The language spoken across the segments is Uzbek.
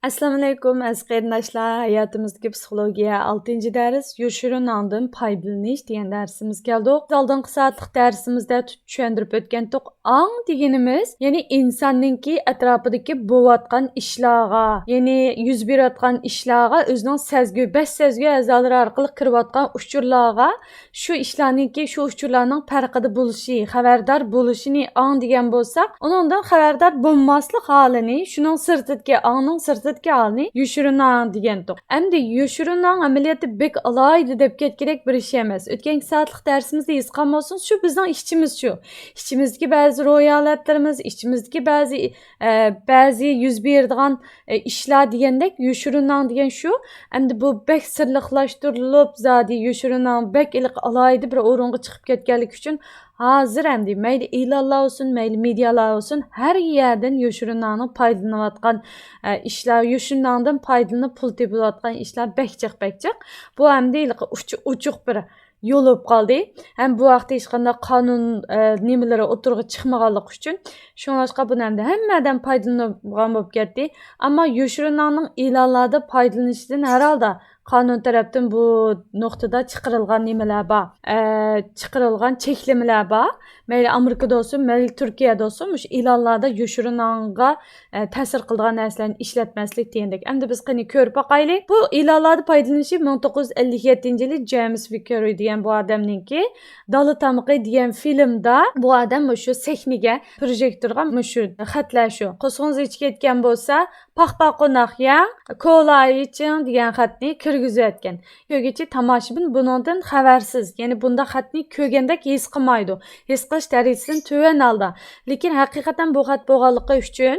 Assalomu alaykum aziz qarindoshlar. Hayotimizdagi psixologiya 6 dars yoshirin andın foydalanish degan darsimiz keldi. Oldingi soatlik darsimizda tushuntirib o'tgandik. Ang deganimiz, ya'ni insonninki atrofidagi bo'layotgan ishlarga, ya'ni yuz berayotgan ishlarga o'zining sezgi, besh sezgi a'zolari orqali kirayotgan uchurlarga, shu ishlarniki, shu uchurlarning farqida bo'lishi, xabardor bo'lishini ang degan bo'lsak, uningdan xabardor bo'lmaslik holini, shuning sirtidagi angning sirtidagi holini yoshirinang degandik. Endi yoshirinang amaliyoti bek alayda deb ketkerek bir ish emas. O'tgan soatlik darsimizda yozgan bo'lsangiz, shu bizning ishchimiz shu. İçimizdeki bazı ro'yxatlarimiz, içimizdeki bazı yuz beradigan ishlar degandek yoshirinang degan shu. Endi bu bek sirliqlashtirilib, zodi yoshirinang bek iliq alayda bir o'ringa chiqib ketganlik uchun hozir endi mayli e'lonlar olsun, mayli medialar olsun, her yerden yoshirinangdan foydalanayotgan ishlar, yoshirinangdan foydalanib pul tepayotgan ishlar bekchiq. Bu endi uchuq bir yo'l bo'lib qoldi. Ham bu vaqtda hech qanday qonun nimalari o'tirg'i chiqmaganlik uchun shunga buni endi hammadan foydalanadigan bo'lib ketdi. Ammo yoshirinangning e'lonlarda foydalanishidan har holda qonun tarafdan bu nuqtada chiqarilgan nimalar bor, chiqarilgan cheklamalar bor. Mayli Amerikada olsun, mayli Turkiyada olsun, mush e'lonlarda yoshirinangga ta'sir qiladigan narsalarni ishlatmaslik degandek. Endi biz qani ko'rib boqaylik. Bu e'lonlarda foydalanishi 1957-yili James Vickery degan bu odamninki Dala Tamqi degan filmda bu odam shu sahnaga projektorga shu xatlar shu. Qo'sqingiz ichib ketgan bo'lsa, paxpa qo'noq ya, kola için degan xatni kirgizayotgan. Yo'g'ichi tomoshabin bundan xabarsiz. Ya'ni bunda xatni ko'rgandek his qilmaydi. His qilish darajasidan tuvan holda. Lekin haqiqatan bu xat bo'lganligi uchun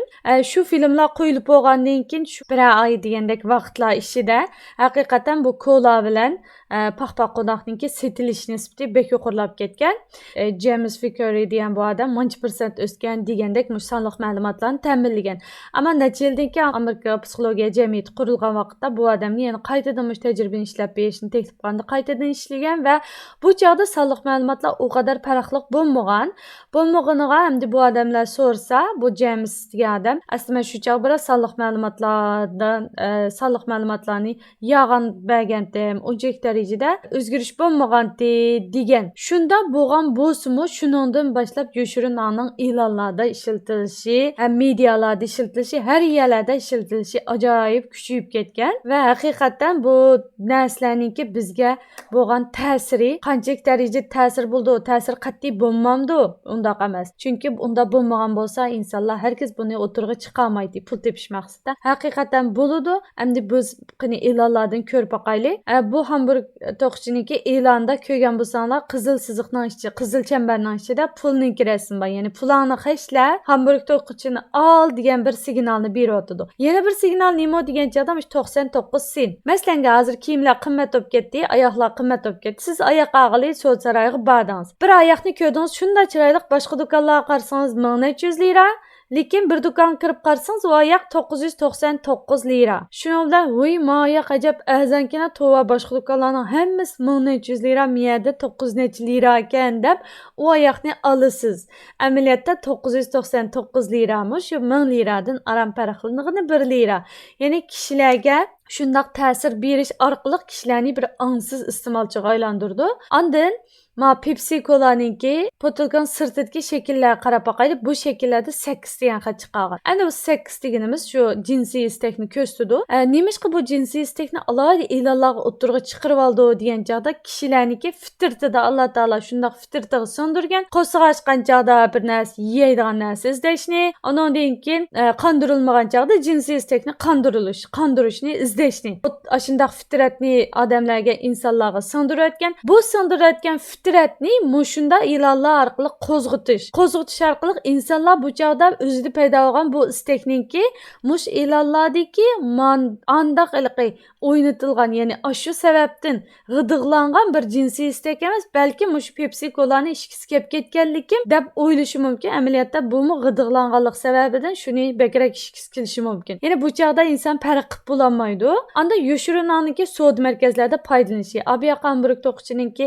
shu filmlar qo'yilib bo'lgandan keyin shu bir oy degandek vaqtlar ichida haqiqatan bu kola bilan paxpa qo'noqninki setilish nisbati bek yuqorilab ketgan. James Vickery degan bu odam 10% o'sgan degandek sonliq ma'lumotlarni ta'minlagan. Ammo necha yildan keyin Amerika psixologiya jamiyati qurilgan vaqtda bu odamga yana qaytadan tajribani ishlab berishni taklif qilganda qaytadan ishlagan va bu chog'da sonliq ma'lumotlar u qadar farqli bo'lmaganiga hamda bu odamlar so'rsa, bu James degan odam aslida shu chog' bir sonliq ma'lumotlarni yag'an bergandim, unchalik darajada o'zgarish bo'lmagandi degan. Shunda bo'lgan bo'lsa-mu, shuningdan boshlab yoshirinangning e'lonlarda ishlatilishi, medialarda ishlatilishi, har yerlarda ishlatilishi ajoyib kuchayib ketgan va haqiqatan bu narsalarningki bizga bo'lgan ta'siri qanchalik darajada ta'sir bo'ldi, ta'sir qat'iy bo'lmamdi, undaq emas. Chunki unda bo'lmagan bo'lsa, insonlar herkes buni o'tirg'i chiqarmaydi pul tepish maqsadida. Haqiqatan bo'ladi. Endi biz qani e'lonlardan ko'rib boqaylik. Bu Hamburg to'qchiniki e'londa ko'rgan bo'lsanglar, qizil siziqning ichida, qizil chambarning ichida pulning rasmi bor. Ya'ni pulni qashlar Hamburg to'qchini ol degan bir signalni beryotdi. Yana bir signal nima degan joyda 99 sent. Masalan, hozir kiyimlar qimmat bo'lib ketdi, oyoqlar qimmat bo'lib ketdi. Siz oyoq og'ili so'z saroyiga bordingiz. Bir oyoqni ko'rdingiz, shunday chiroyli boshqa do'konlarga qarasangiz 1300 lira. Lekin bir do'kon kirib qarasangiz, u oyoq 999 lira. Shuning bilan, "Voy, ma oyoq ajab azankina tova boshqa do'konlarning hammasi 1300 lira, miyada 900 lira ekan" deb u oyoqni olasiz. Amaliyotda 999 lirami, shu 1000 liradan aram farqlanig'ini 1 lira. Ya'ni kishilarga shundaq ta'sir berish orqali kishilarni bir angsiz iste'molchiga aylantirdi. Ondan Pepsi Cola'ningki potilkan sirtidagi shakllarga qarab boqaylik. Bu shakllarda 8 degan xat chiqqan. Endi bu 8 deganimiz shu jinsiy istakni ko'rsatdi. Nimishqa bu jinsiy istakni alohida e'lonlarga o'tirg'i chiqarib oldi degan joyda kishilarniki fitrtida Alloh taolo shunday fitrtiga sindirgan. Qo'siq ochgan joyda bir narsa yeydigan narsa izdashni, undan keyin qondirilmagan joyda jinsiy istakni qondirishni izdashni. Shunday fitratni odamlarga, insonlarga sindirayotgan. Bu sindirayotgan fitratni mushunda e'lonlar orqali qo'zg'atish orqali insonlar bu chog'da o'zida paydo bo'lgan bu istakninki mush e'lonlardagi andaq ilqi o'ynatilgan, ya'ni shu sababdan g'idiqlangan bir jinsiy istak emas, balki mush Pepsi Cola'ni ishkisi kelib ketganligi deb o'ylashi mumkin. Amaliyotda bu g'idiqlanganlik sababidan shuni bekrak ishkisi kelishi mumkin. Ya'ni bu chog'da inson farq qilib bo'lolmaydi. Anda yoshirinangniki savdo markazlarida foydalanishi. Hamburg to'qchininki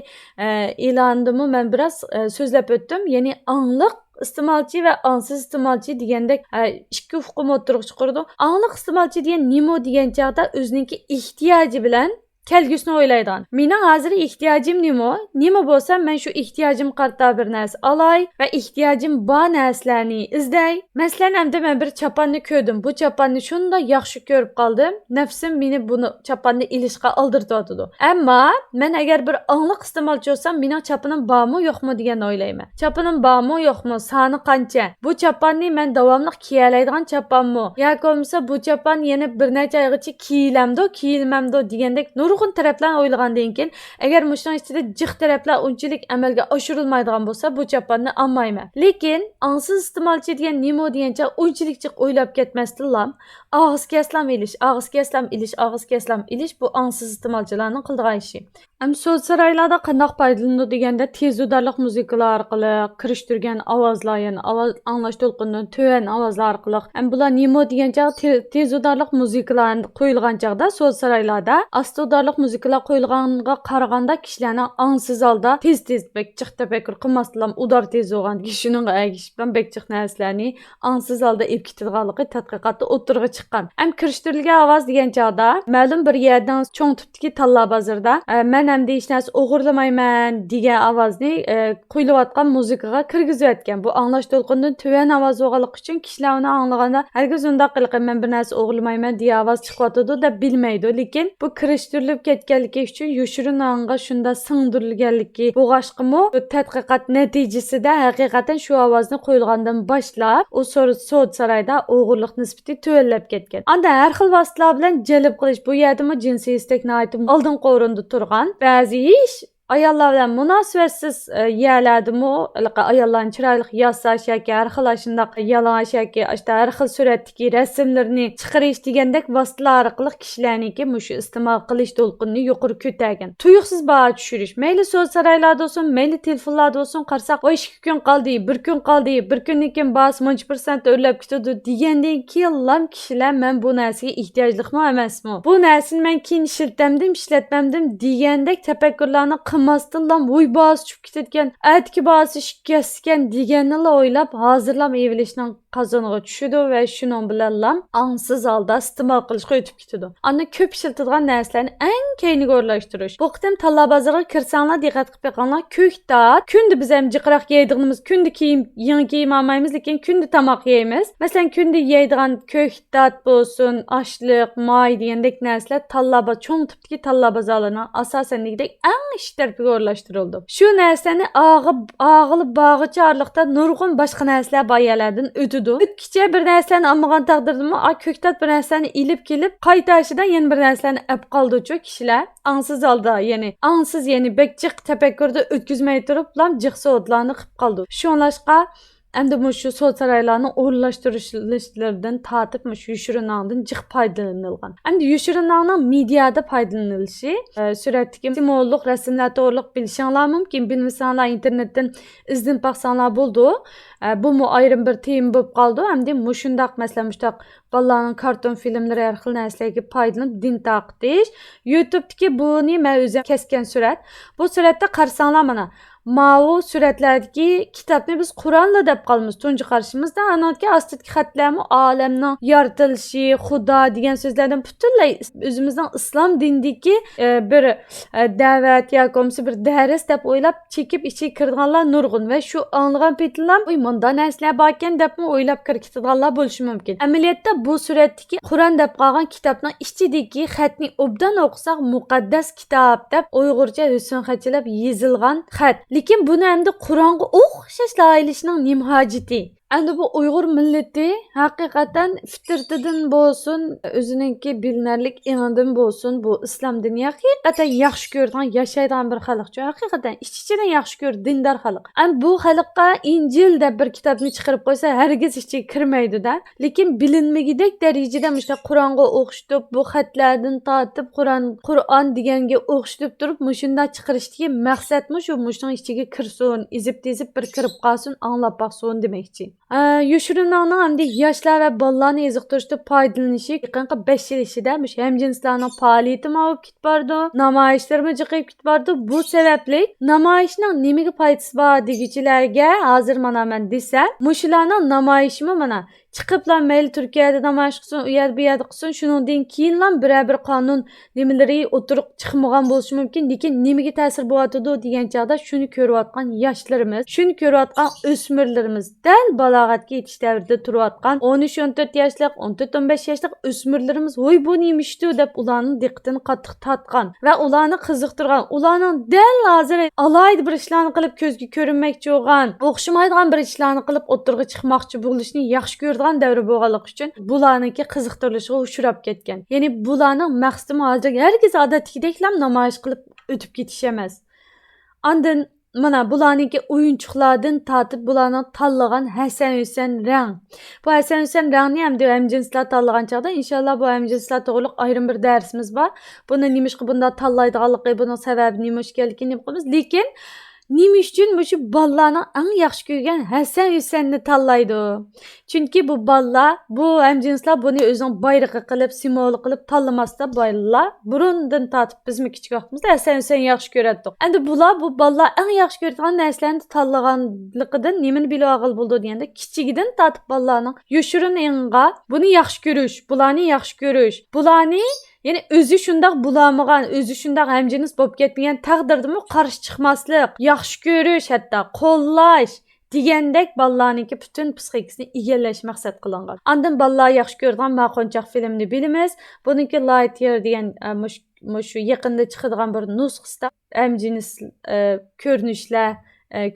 e'lonidimi men biraz so'zlab o'tdim. Ya'ni angliq iste'molchi va ongsiz iste'molchi degandek ikki hukm o'tirib chiqardi. Angliq iste'molchi degan nima degan chog'da o'zining ehtiyoji bilan kelgusini o'ylaydigan. Mening hozir ehtiyojim nima bo'lsa, men shu ehtiyojim qarta bir narsa olay va ehtiyojim bor narsalarni izlay. Masalan, endi men bir chaponni ko'rdim. Bu chaponni shunda yaxshi ko'rib qoldim. Nafsim meni buni chaponni ilishga oldirtadi. Ammo men agar bir angliq iste'molchi bo'lsam, mening chaponim bormi yo'qmi degan o'ylayman. Chaponim bormi yo'qmi, soni qancha? Bu chaponni men davomli kiya oladigan chaponmi? yoki bo'lmasa bu chapon yana bir necha oygacha kiyilamdi, kiyilmamdi degandek nurg'un taraflarni o'ylagandan keyin agar mushning ichida jiq taraflar unchalik amalga oshirilmaydigan bo'lsa, bu chaponni olmayman. Lekin ongsiz iste'molchi degan nima degancha unchalik jiq o'ylab ketmasdilar. Og'iz keslam ilish bu ongsiz iste'molchilarning qildigan ishi. Hem so'zsaroylarda qandoq foydalanadi deganda tez udarliq muzikalar orqali kirishtirgan ovozlar, ya'ni ovoz anglash to'lqinidan tuvan ovozlar orqali. Hem bular nima degancha tez udarliq muzikalar qo'yilgan chog'da so'zsaroylarda asta udarliq muzikalar qo'yilganga qaraganda kishilarning ongsiz holda tez bekchiq tafakkur qilmasdilar. Udar tez bo'lgan kishining agishdan bekchiq narsalarni ongsiz holda ep ketadiganligi tadqiqotda o'tirg'i chiqqan. Hem kirishtirilgan ovoz degan chog'da ma'lum bir yerdan cho'ng tipdagi tanlab bozorda men ham hech narsa o'g'irlamayman degan ovozni qo'yilayotgan muzikaga kirgizayotgan. Bu anglash to'lqinidan tuvan ovoz bo'lganligi uchun kishilar uni anglaganda hargiz undaq qilib men bir narsa o'g'irlamayman degan ovoz chiqyotidi deb bilmaydi. Lekin bu kirishtirilib ketganligi uchun yoshirin anga shunda singdirilganligi bo'g'ashqimi bu tadqiqot natijasida haqiqatan shu ovozni qo'yilgandan boshlab u so'zsaroyda o'g'irlik nisbati tuvanlab ketgan. Anda har xil vositalar bilan jalb qilish bu yerdami jinsiy istakni aytib oldingi o'rinda turgan ba'zi ish ayollar bilan munosabatsiz yerlardimi ayollarni chiroyli yasash yoki har xil shundoq yalang'och yoki har xil suratdagi rasmlarni chiqarish degandek vositalar orqali kishilarniki mushu iste'mol qilish to'lqinini yuqori ko'targan. Tuyuqsiz baho tushirish, mayli so'zsaroylarda bo'lsin, mayli telefonlarda bo'lsin, qarsak, "Voy 2 kun qoldi, 1 kun qoldi, 1 kundan keyin bahos 10% o'rlab ketadi" degandan keyin lam kishilar men bu narsaga ehtiyojliqmi emasmi? Bu narsani men keyin ishlatmamdim degandek tafakkurlarni qilmasdan voy bahos tushib ketadigan, atki bahos shikastgan deganni o'ylab hozirlam evilishning qozoniga tushidi va shuning bilan lam ongsiz holda iste'mol qilishga o'tib ketadi. Ana ko'p ishlatadigan narsalarni eng keyiniga o'rlashtirish. Bu qitim tanlab bozoriga kirsanglar diqqat qilib boqinglar, ko'ktat kunda biz ham jiqroq yeydiganimiz, kunda yangi kiyim olmaymiz, lekin kunda tomoq yeymiz. Masalan, kunda yeydigan ko'ktat bo'lsin, oshliq, moy degandek narsalar tanlab cho'ng tipdagi tanlab bozorlarning asosan degdek eng ish tarafiga o'rlashtirildi. Shu narsani og'ilib bog'icha orliqda nurg'un boshqa narsalar bayalardan o'tdi. O'tkicha bir narsani olmagan taqdirdami, ko'ktat bir narsani ilib kelib qaytashidan yana bir narsani olib qoldi-chu kishilar. Ongsiz holda, ya'ni bekchiq tafakkurda o'tkazmay turib, lam jiq so'tlarni qilib qoldi. Shunlashqa endi shu so'zsaroylarni o'rlashtirishlaridan tortib shu yoshirinlardan jiq foydalanilgan. Endi yoshirinlarning mediada foydalanilishi suratdagi simvollik rasmlar to'g'riliq bilishinglar mumkin. Bilmasanglar internetdan izlab baqsanglar bo'ldi. Bu mu ayrim bir tema bo'lib qoldi. Endi mushundaq masalan mushtaq bolalarning karton filmlari har xil narsalarga foydalanib din taqdish. YouTube'dagi buni men o'zim kesgan surat. Bu suratda qarsanglar mana Mao suratlardagi kitobni biz Qur'onla deb qolamiz. Tunji qarshimizda anotga astidagi xatlarni olamning yaratilishi, Xudo degan so'zlardan butunlay o'zimizning islom dinidagi bir da'vat yoki bo'lmasa bir dars deb o'ylab chekib ichiga kirganlar nurg'un va shu anglagan paytlar bunda narsalar bor ekan deb o'ylab kirganlar bo'lishi mumkin. Amaliyotda bu suratdagi Qur'on deb qolgan kitobning ichidagi xatni obdan o'qisak muqaddas kitob deb Uyg'urcha rusumxatchilab yozilgan xat. Lekin buni endi Qur'onga o'xshashla aylishining nima hojati? Endi bu Uyg'ur millati haqiqatan fitratidan bo'lsin, o'ziningki bilinarlik inidan bo'lsin, bu islom dini haqiqatan yaxshi ko'rgan, yashaydigan bir xalq. Haqiqatan ichidan yaxshi ko'r dindor xalq. Endi bu xalqqa Injil deb bir kitobni chiqarib qo'ysa, hargiz ichiga kirmaydi-da. Lekin bilinmagidek darajada mushta Qur'onga o'xshatib, bu xatlardan tortib Qur'on deganga o'xshatib turib, mushunda chiqarishdagi maqsadmi shu mushning ichiga kirsin, izib-tezib bir kirib qolsin, anglab baqsin demoqchi. Yoshurunlarning hamda yoshlar va bolalarni eziqtirishda foydalanishi yaqinqi 5 yil ichida hamjinslarning faoliyati mavjud ketib bordi, namoyishlarga jiqib ketib bordi. Bu sababli namoyishning nimaga foydasi bor degichilarga hozir mana men desam, mushularning namoyishimi mana chiqiblar mayli Turkiyada namoyish qilsin, u yer bu yerda qilsin, shuningdan keyinlam bir qonun nimalari o'tirib chiqmagan bo'lishi mumkin, lekin nimaga ta'sir bo'layotdi degan chog'da shuni ko'rayotgan yoshlarimiz, shuni ko'rayotgan o'smirlarimiz, dal balog'atga yetish davrida turayotgan 13-14 yoshlik, 14-15 yoshlik o'smirlarimiz voy bu nemishdi deb ularning diqqatini qattiq tortgan va ularni qiziqtirgan, ularning dal hozir alayda bir ishlarni qilib ko'zga ko'rinmoqchi bo'lgan, o'xshamaydigan bir ishlarni qilib o'tirg'i chiqmoqchi bo'lishni yaxshi ko'rdi davri bo'lganligi uchun bularniki qiziqtirilishiga uchrab ketgan. Ya'ni bularning maqsadi hozir herkes odatdagidek namoyish qilib o'tib ketish emas. Ondan mana bularniki o'yinchoqlardan tortib bularning tanlagan Hasan Husayn rang. Bu Hasan Husayn rangni hamjinslar tanlagan chog'da inshaalloh bu hamjinslar to'g'riliq ayrim bir darsimiz bor. Buni nimishqa bunda tanlaydiganligi, buning sababi nima ekanligini bilamiz. Lekin nima uchun shu bolalarning eng yaxshi ko'rgan Hasan Husaynni tanlaydi? Chunki bu bolalar, bu hamjinslar buni o'zining bayrog'i qilib, simvoli qilib tanlamasda bolalar burundan tortib bizmi kichik vaqtimizda Hasan Husayn yaxshi ko'rardik. Endi bular bu bolalar eng yaxshi ko'radigan narsalarni tanlaganligidan nimani bilib olgan bo'ldi deganda, kichigidan tortib bolalarning yoshirin enga buni yaxshi ko'rish, bularni yaxshi ko'rish, bularni yani o'zi shundoq bulamagan, o'zi shundoq hamjins bo'lib ketmagan taqdirdami qarshi chiqmaslik, yaxshi ko'rish, hatto qo'llash degandek bolalarniki butun psixikasini egallash maqsad qilingan. Ondan bolalar yaxshi ko'rgan maqonchoq filmni bilamiz. Buniki Lightyear degan shu yaqinda chiqadigan bir nusxasida hamjins ko'rinishlar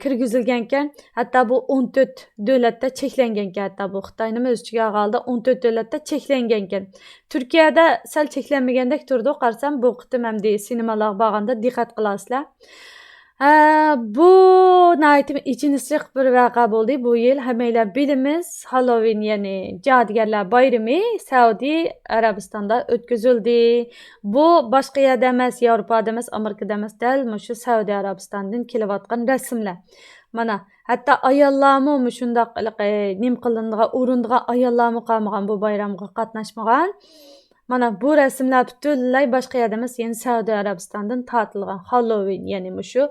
kirgizilgan ekan. Hatto bu 14 davlatda cheklangan ekan. Hatto bu Xitoyning o'z ichiga olganda 14 davlatda cheklangan ekan. Turkiyada sal cheklanmagandek turdi. Qarsam bu qitim hamda sinemalarga borganda diqqat qilasizlar. Bu naytim ichinisliq bir vaqa bo'ldi bu yil. Hammalar bilamiz, Halloween ya'ni Jodugarlar bayrami Saudiya Arabistonda o'tkazildi. Bu boshqa yerda emas, Yevropada emas, Amerikada emas, dal shu Saudiya Arabistondan kelayotgan rasmlar. Mana hatto ayollarmi shundoq nim qilindigan, o'rindigan ayollarmi qolmagan bu bayramga qatnashmagan. Mana bu rasmlar butunlay boshqa yerda emas, ya'ni Saudiya Arabistondan tortilgan Halloween, ya'ni shu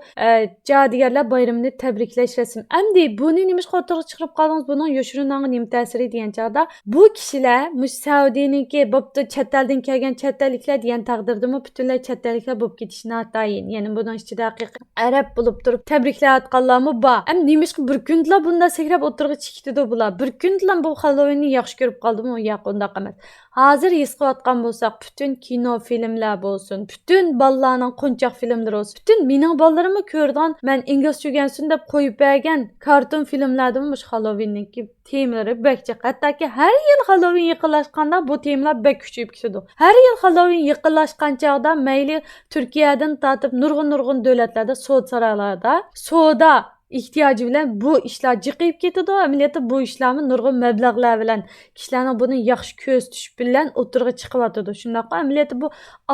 Jodugarlar bayramini tabriklash rasmi. Endi buni nima xotirga chiqarib qoldingiz, buning yoshirinanga nima ta'siri degan chog'da bu kishilar Saudiyaniki bo'pti chet eldan kelgan chet elliklar degan taqdirdami butunlay chet elliklar bo'lib ketishi notayin. Ya'ni buning ichida haqiqiy arab bo'lib turib tabriklayotganlarmi bor. Endi nimishqa bir kunlar bunda sakrab o'tirg'i chiqdi bular. Bir kunlar bu Halloweenni yaxshi ko'rib qoldimi, yo'q undaq emas. Hozir his qilayotgan bo'lsak, bütün kino filmlar bo'lsin, bütün bolalarning qo'nchoq filmlari bo'lsin, bütün mening bolalarimni ko'rgan, men ingliz tugansin deb qo'yib bergan karton filmlardan bu Halloween'niki temalari bakchiq. Hattoki har yil Halloween yaqinlashganda bu temalar bak kuchayib ketadi. Har yil Halloween yaqinlashgan chog'da mayli Turkiyadan tortib nurg'un davlatlarda, so'd saroylarda, so'da ihtiyoji bilan bu ishlar jiqib ketadi. Amaliyotda bu ishlarni nurg'un mablag'lar bilan kishilarning buni yaxshi ko'z tushib bilan o'tirg'i chiqyotadi. Shundoq amaliyotda bu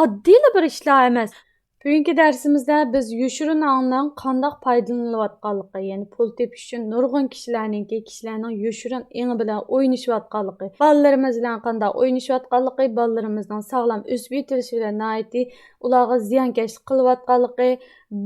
oddiy bir ishlar emas. Bugungi darsimizda biz yoshirin ongdan qanday foydalanilayotganligi, ya'ni pul tepish uchun nurg'un kishilarning yoshirin engi bilan o'ynashayotganligi, bolalarimiz bilan qanday o'ynashayotganligi, bolalarimizning sog'lom o'sib yetilishi bilan naiti ularga ziyonkashlik qilayotganligi,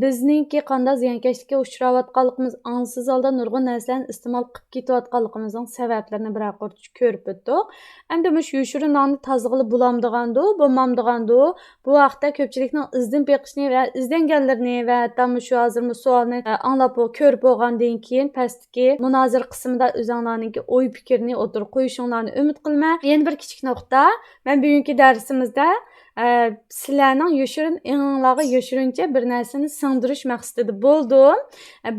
bizningki qanday ziyonkashlikka uchrayotganligimiz ansiz holda nurg'un narsalarni iste'mol qilib ketayotganligimizning sabablarini biroq ko'rib o'tdik. Endi mush yoshirin ongni tozlig'i bulamdigandi, bo'lmamdigandi, bu vaqtda ko'pchilikning izdan beqishni va izlanganlarini va hatto shu hozir bu savolni anglab ko'rib bo'lgandan keyin pastki munozir qismida o'zinglarning o'y fikrini o'tirib qo'yishinglarni umid qilma. Yana bir kichik nuqta, men bugungi darsimizda sizlarning yoshirin englarga yoshirincha bir narsani singdirish maqsadida bo'ldim.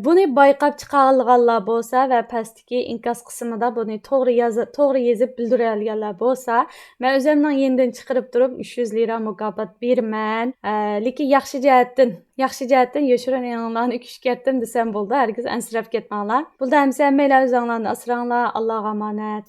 Buni bayqab chiqarganlar bo'lsa va pastki inkas qismida buni to'g'ri yozib bildira olganlar bo'lsa, men o'zimning yendan chiqarib turib 300 lira mukofot berman. Lekin yaxshi jihatdan yoshirin englarni kuchgatdim desam bo'ldi. Hargiz ansirab ketmanglar. Bo'ldi hamsa, hammalar o'zinglarni asranglar. Allohga omonat.